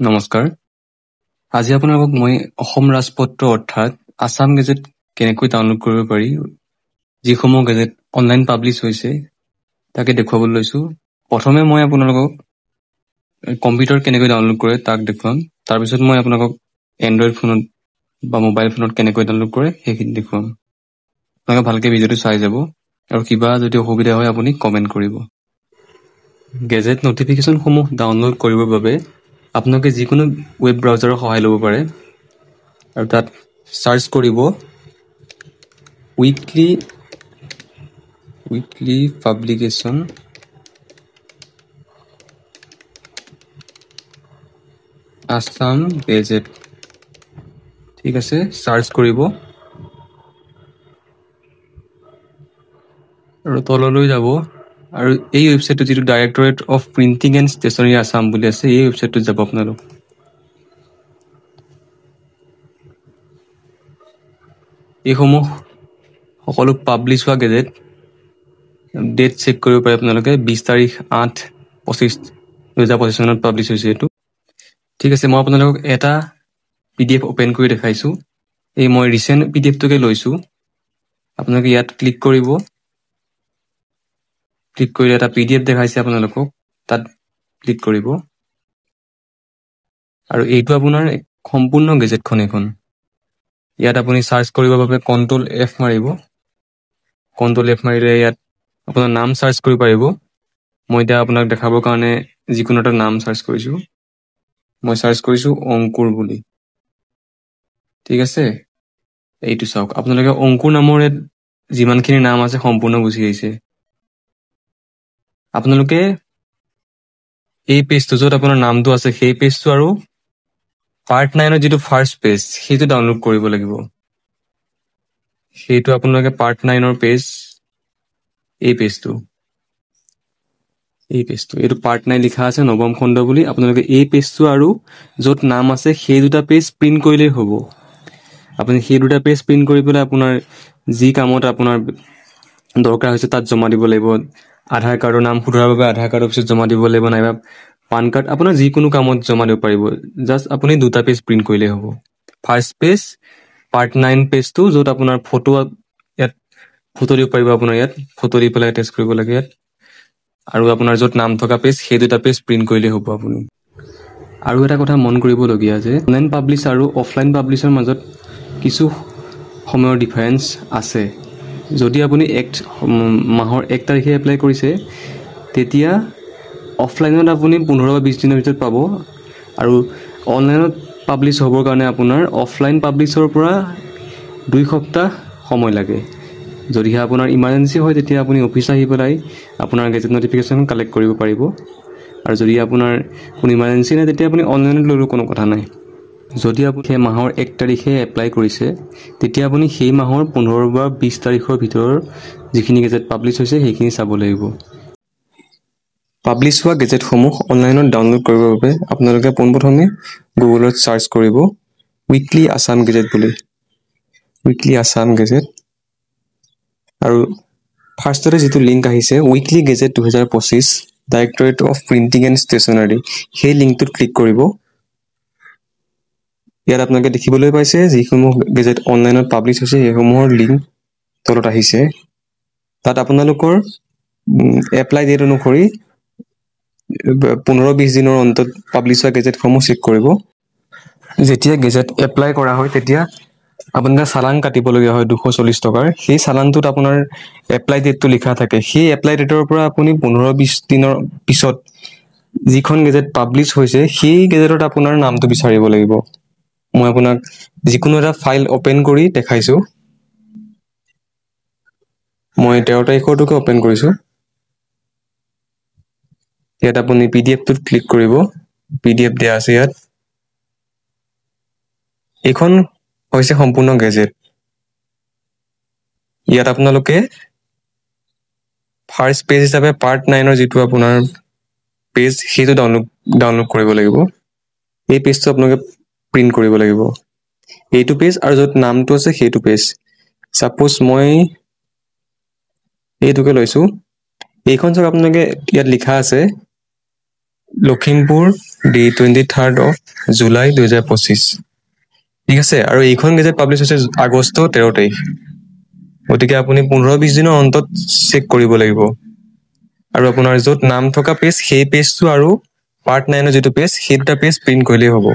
নমস্কাৰ। আজি আপোনালোকক মই অসম ৰাজপত্ৰ অৰ্থাৎ আছাম গেজেট কেনেকৈ ডাউনলোড কৰিব পাৰি, যিসমূহ গেজেট অনলাইন পাব্লিছ হৈছে তাকে দেখুৱাবলৈ লৈছোঁ। প্ৰথমে মই আপোনালোকক কম্পিউটাৰ কেনেকৈ ডাউনলোড কৰে তাক দেখুৱাম। তাৰপিছত মই আপোনালোকক এণ্ড্ৰইড ফোনত বা মোবাইল ফোনত কেনেকৈ ডাউনলোড কৰে সেইখিনি দেখুৱাম। আপোনালোকে ভালকৈ ভিডিঅ'টো চাই যাব আৰু কিবা যদি অসুবিধা হয় আপুনি কমেণ্ট কৰিব। গেজেট নটিফিকেশ্যনসমূহ ডাউনলোড কৰিবৰ বাবে আপোনালোকে যিকোনো ৱেব ব্ৰাউজাৰৰ সহায় ল'ব পাৰে আৰু তাত চাৰ্চ কৰিব উইকলি পাব্লিকেশ্যন আছাম গেজেট। ঠিক আছে, চাৰ্চ কৰিব আৰু তললৈ যাব আৰু এই ৱেবছাইটটো যিটো directorate of printing and stationery Assam বুলি আছে, এই ৱেবছাইটটোত যাব আপোনালোক। এইসমূহ সকলো পাব্লিছ হোৱা গেজেট। ডেট চেক কৰিব পাৰে আপোনালোকে, 20 তাৰিখ 8/25/2025 চনত পাব্লিছ হৈছে এইটো। ঠিক আছে, মই আপোনালোকক এটা PDF অ'পেন কৰি দেখাইছোঁ। এই মই ৰিচেণ্ট PDFটোকে লৈছোঁ। আপোনালোকে ইয়াত ক্লিক কৰিব। ক্লিক কৰিলে এটা PDF দেখাইছে আপোনালোকক, তাত ক্লিক কৰিব আৰু এইটো আপোনাৰ সম্পূৰ্ণ গেজেটখন এখন। ইয়াত আপুনি চাৰ্চ কৰিবৰ বাবে Ctrl+F মাৰিব। Ctrl+F মাৰিলে ইয়াত আপোনাৰ নাম চাৰ্চ কৰিব পাৰিব। মই এতিয়া আপোনাক দেখাবৰ কাৰণে যিকোনো এটা নাম চাৰ্চ কৰিছোঁ। মই চাৰ্চ কৰিছোঁ অংকুৰ বুলি। ঠিক আছে, এইটো চাওক, আপোনালোকে অংকুৰ নামৰে যিমানখিনি নাম আছে সম্পূৰ্ণ গুচি আহিছে। আপোনালোকে এই পেজটো য'ত আপোনাৰ নামটো আছে সেই পেজটো আৰু পাৰ্ট 9ৰ যিটো ফাৰ্ষ্ট পেজ সেইটো ডাউনলোড কৰিব লাগিব। সেইটো আপোনালোকে পাৰ্ট 9ৰ পেজ, এই পেজটো এইটো পাৰ্ট 9 লিখা আছে নৱম খণ্ড বুলি। আপোনালোকে এই পেজটো আৰু য'ত নাম আছে সেই দুটা পেজ প্ৰিণ্ট কৰিলেই হ'ব। আপুনি সেই দুটা পেজ প্ৰিণ্ট কৰি পেলাই আপোনাৰ যি কামত আপোনাৰ দৰকাৰ হৈছে তাত জমা দিব লাগিব। আধাৰ কাৰ্ডৰ নাম শুধৰাৰ বাবে আধাৰ কাৰ্ড অফিচত জমা দিব লাগিব, নাইবা পান কাৰ্ড, আপোনাৰ যিকোনো কামত জমা দিব পাৰিব। জাষ্ট আপুনি দুটা পেজ প্ৰিণ্ট কৰিলেই হ'ব। ফাৰ্ষ্ট পেজ পাৰ্ট 9 পেজটো, য'ত আপোনাৰ ফটো, ইয়াত ফটো দিব পাৰিব। আপোনাৰ ইয়াত ফটো দি পেলাই এটেচ কৰিব লাগে ইয়াত, আৰু আপোনাৰ য'ত নাম থকা পেজ সেই দুটা পেজ প্ৰিণ্ট কৰিলেই হ'ব আপুনি। আৰু এটা কথা মন কৰিবলগীয়া যে অনলাইন পাব্লিছ আৰু অফলাইন পাব্লিছৰ মাজত কিছু সময়ৰ ডিফাৰেঞ্চ আছে। যদি আপুনি মাহৰ 1 তাৰিখে এপ্লাই কৰিছে, তেতিয়া অফলাইনত আপুনি 15 বা 20 দিনৰ ভিতৰত পাব, আৰু অনলাইনত পাব্লিছ হ'বৰ কাৰণে আপোনাৰ অফলাইন পাব্লিছৰ পৰা 2 সপ্তাহ সময় লাগে। যদিহে আপোনাৰ ইমাৰ্জেঞ্চি হয় তেতিয়া আপুনি অফিচ আহি পেলাই আপোনাৰ গেজেট নটিফিকেশ্যন কালেক্ট কৰিব পাৰিব, আৰু যদি আপোনাৰ কোনো ইমাৰ্জেঞ্চি নাই তেতিয়া আপুনি অনলাইনত ল'লেও কোনো কথা নাই। যদি আপুনি সেই মাহৰ 1 তাৰিখে এপ্লাই কৰিছে, তেতিয়া আপুনি সেই মাহৰ 15 বা 20 তাৰিখৰ ভিতৰৰ যিখিনি গেজেট পাব্লিছ হৈছে সেইখিনি চাব লাগিব। পাব্লিছ হোৱা গেজেটসমূহ অনলাইনত ডাউনলোড কৰিবৰ বাবে আপোনালোকে পোনপ্ৰথমে গুগলত চাৰ্চ কৰিব উইকলি আছাম গেজেট বুলি। উইকলি আছাম গেজেট, আৰু ফাৰ্ষ্টতে যিটো লিংক আহিছে weekly gazette 2025 directorate of printing and stationery, সেই লিংকটোত ক্লিক কৰিব। ইয়াত আপোনালোকে দেখিবলৈ পাইছে যিসমূহ গেজেট অনলাইনত পাব্লিছ হৈছে সেইসমূহৰ লিংক তলত আহিছে। তাত আপোনালোকৰ এপ্লাই ডেট অনুসৰি 15-20 দিনৰ অন্তত পাব্লিছ হোৱা গেজেটসমূহ চেক কৰিব। যেতিয়া গেজেট এপ্লাই কৰা হয় তেতিয়া আপোনাৰ চালান কাটিবলগীয়া হয় 240 টকাৰ। সেই চালানটোত আপোনাৰ এপ্লাই ডেটটো লিখা থাকে। সেই এপ্লাই ডেটৰ পৰা আপুনি 15-20 দিনৰ পিছত যিখন গেজেট পাব্লিছ হৈছে সেই গেজেটত আপোনাৰ নামটো বিচাৰিব লাগিব। মই আপোনাক যিকোনো এটা ফাইল অ'পেন কৰি দেখাইছোঁ। মই 13 তাৰিখৰটোকে অ'পেন কৰিছোঁ। ইয়াত আপুনি PDFটোত ক্লিক কৰিব। PDF দিয়া আছে ইয়াত। এইখন হৈছে সম্পূৰ্ণ গেজেট। ইয়াত আপোনালোকে ফাৰ্ষ্ট পেজ হিচাপে পাৰ্ট 9ৰ যিটো আপোনাৰ পেজ সেইটো ডাউনলোড কৰিব লাগিব। এই পেজটো আপোনালোকে প্ৰিণ্ট কৰিব লাগিব। এইটো পেজ আৰু য'ত নামটো আছে সেইটো পেজ। ছাপ'জ মই এইটোকে লৈছোঁ। এইখন চাওক, আপোনালোকে ইয়াত লিখা আছে লখিমপুৰ দি 23rd of July 2025 ঠিক আছে আৰু এইখন গেজেট পাব্লিছ হৈছে আগষ্ট 13 তাৰিখ গতিকে আপুনি 15-20 দিনৰ অন্তত চেক কৰিব লাগিব আৰু আপোনাৰ য'ত নাম থকা পেজ সেই পেজটো আৰু পাৰ্ট 9 ৰ যিটো পেজ সেই দুটা পেজ প্ৰিণ্ট কৰিলেই হ'ব